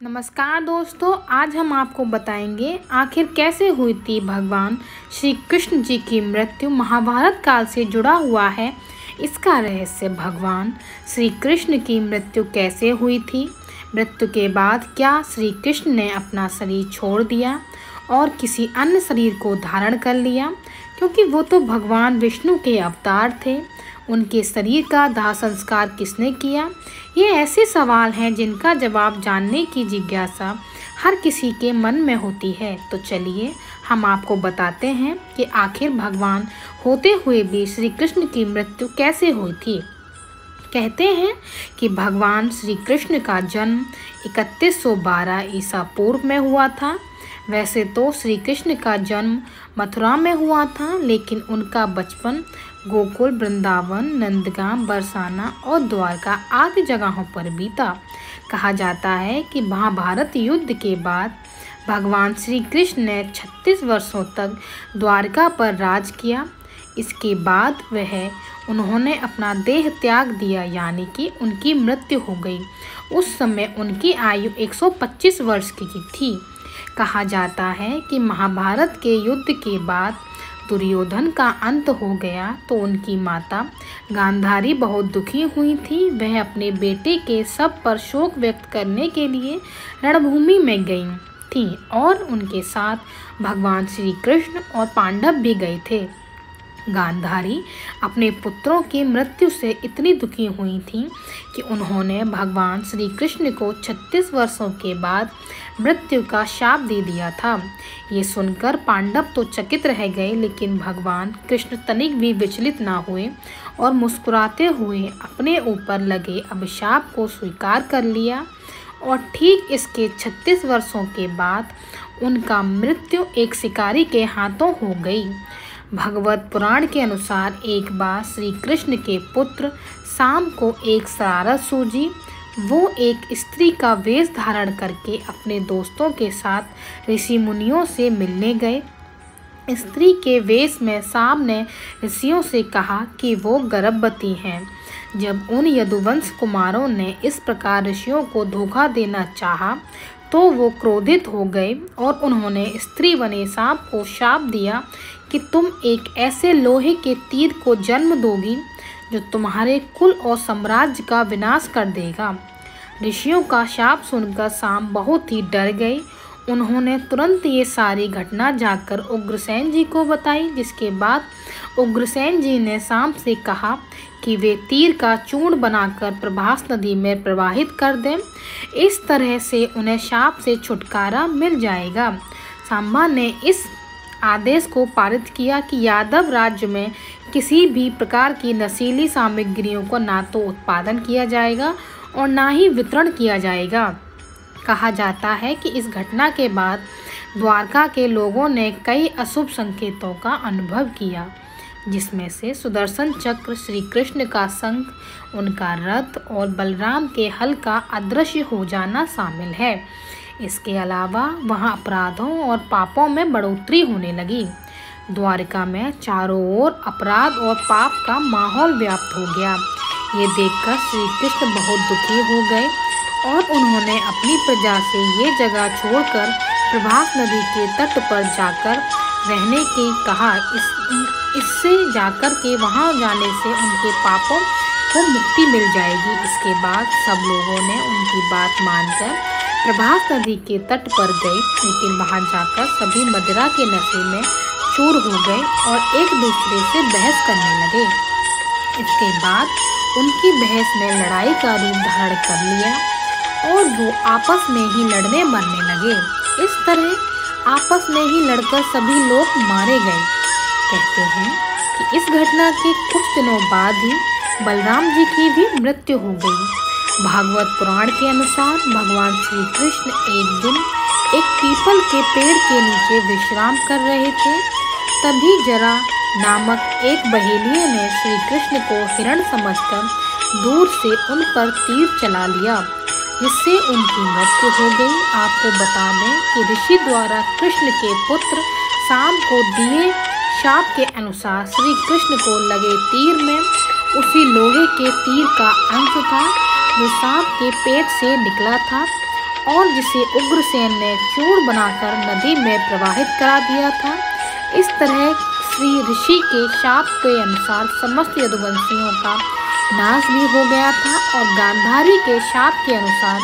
नमस्कार दोस्तों, आज हम आपको बताएंगे आखिर कैसे हुई थी भगवान श्री कृष्ण जी की मृत्यु। महाभारत काल से जुड़ा हुआ है इसका रहस्य। भगवान श्री कृष्ण की मृत्यु कैसे हुई थी? मृत्यु के बाद क्या श्री कृष्ण ने अपना शरीर छोड़ दिया और किसी अन्य शरीर को धारण कर लिया? क्योंकि वो तो भगवान विष्णु के अवतार थे। उनके शरीर का दाह संस्कार किसने किया? ये ऐसे सवाल हैं जिनका जवाब जानने की जिज्ञासा हर किसी के मन में होती है। तो चलिए हम आपको बताते हैं कि आखिर भगवान होते हुए भी श्री कृष्ण की मृत्यु कैसे हुई थी। कहते हैं कि भगवान श्री कृष्ण का जन्म 3112 ईसा पूर्व में हुआ था। वैसे तो श्री कृष्ण का जन्म मथुरा में हुआ था, लेकिन उनका बचपन गोकुल, वृंदावन, नंदगांव, बरसाना और द्वारका आदि जगहों पर बीता। कहा जाता है कि महाभारत युद्ध के बाद भगवान श्री कृष्ण ने 36 वर्षों तक द्वारका पर राज किया। इसके बाद उन्होंने अपना देह त्याग दिया, यानी कि उनकी मृत्यु हो गई। उस समय उनकी आयु 125 वर्ष की थी। कहा जाता है कि महाभारत के युद्ध के बाद दुर्योधन का अंत हो गया तो उनकी माता गांधारी बहुत दुखी हुई थी। वह अपने बेटे के शव पर शोक व्यक्त करने के लिए रणभूमि में गई थी और उनके साथ भगवान श्री कृष्ण और पांडव भी गए थे। गांधारी अपने पुत्रों की मृत्यु से इतनी दुखी हुई थी कि उन्होंने भगवान श्री कृष्ण को 36 वर्षों के बाद मृत्यु का शाप दे दिया था। ये सुनकर पांडव तो चकित रह गए, लेकिन भगवान कृष्ण तनिक भी विचलित ना हुए और मुस्कुराते हुए अपने ऊपर लगे अभिशाप को स्वीकार कर लिया। और ठीक इसके 36 वर्षों के बाद उनका मृत्यु एक शिकारी के हाथों हो गई। भगवत पुराण के अनुसार एक बार श्री कृष्ण के पुत्र शाम को एक शरारत सूझी। वो एक स्त्री का वेश धारण करके अपने दोस्तों के साथ ऋषि मुनियों से मिलने गए। स्त्री के वेश में शाम ने ऋषियों से कहा कि वो गर्भवती हैं। जब उन यदुवंश कुमारों ने इस प्रकार ऋषियों को धोखा देना चाहा तो वो क्रोधित हो गए और उन्होंने स्त्री बने सांप को शाप दिया कि तुम एक ऐसे लोहे के तीर को जन्म दोगी जो तुम्हारे कुल और साम्राज्य का विनाश कर देगा। ऋषियों का शाप सुनकर सांप बहुत ही डर गए। उन्होंने तुरंत ये सारी घटना जाकर उग्रसेन जी को बताई, जिसके बाद उग्रसेन जी ने सांप से कहा कि वे तीर का चूर्ण बनाकर प्रभास नदी में प्रवाहित कर दें। इस तरह से उन्हें शाप से छुटकारा मिल जाएगा। सांबा ने इस आदेश को पारित किया कि यादव राज्य में किसी भी प्रकार की नशीली सामग्रियों को ना तो उत्पादन किया जाएगा और ना ही वितरण किया जाएगा। कहा जाता है कि इस घटना के बाद द्वारका के लोगों ने कई अशुभ संकेतों का अनुभव किया, जिसमें से सुदर्शन चक्र, श्री कृष्ण का शंख, उनका रथ और बलराम के हल का अदृश्य हो जाना शामिल है। इसके अलावा वहां अपराधों और पापों में बढ़ोतरी होने लगी। द्वारका में चारों ओर अपराध और पाप का माहौल व्याप्त हो गया। ये देखकर श्री कृष्ण बहुत दुखी हो गए और उन्होंने अपनी प्रजा से ये जगह छोड़कर प्रभास नदी के तट पर जाकर रहने की कहा। इससे जाकर के वहां जाने से उनके पापों को मुक्ति मिल जाएगी। इसके बाद सब लोगों ने उनकी बात मानकर प्रभास नदी के तट पर गए, लेकिन वहां जाकर सभी मदिरा के नशे में चूर हो गए और एक दूसरे से बहस करने लगे। इसके बाद उनकी बहस ने लड़ाई का रूप धारण कर लिया और वो आपस में ही लड़ने मरने लगे। इस तरह आपस में ही लड़कर सभी लोग मारे गए। कहते हैं कि इस घटना के कुछ दिनों बाद ही बलराम जी की भी मृत्यु हो गई। भागवत पुराण के अनुसार भगवान श्री कृष्ण एक दिन एक पीपल के पेड़ के नीचे विश्राम कर रहे थे। तभी जरा नामक एक बहेलिये ने श्री कृष्ण को हिरण समझकर दूर से उन पर तीर चला लिया, जिससे उनकी मृत्यु हो गई। आपको बता दें कि ऋषि द्वारा कृष्ण के पुत्र शाम को दिए शाप के अनुसार श्री कृष्ण को लगे तीर में उसी लोहे के तीर का अंश था जो सांप के पेट से निकला था और जिसे उग्रसेन ने चूर्ण बनाकर नदी में प्रवाहित करा दिया था। इस तरह श्री ऋषि के शाप के अनुसार समस्त यदुवंशियों का नाश भी हो गया था और गांधारी के शाप के अनुसार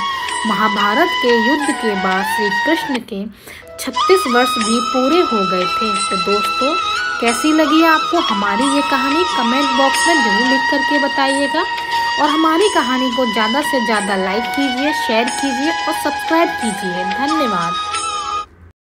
महाभारत के युद्ध के बाद श्री कृष्ण के 36 वर्ष भी पूरे हो गए थे। तो दोस्तों, कैसी लगी आपको हमारी ये कहानी? कमेंट बॉक्स में जरूर लिख करके बताइएगा और हमारी कहानी को ज़्यादा से ज़्यादा लाइक कीजिए, शेयर कीजिए और सब्सक्राइब कीजिए। धन्यवाद।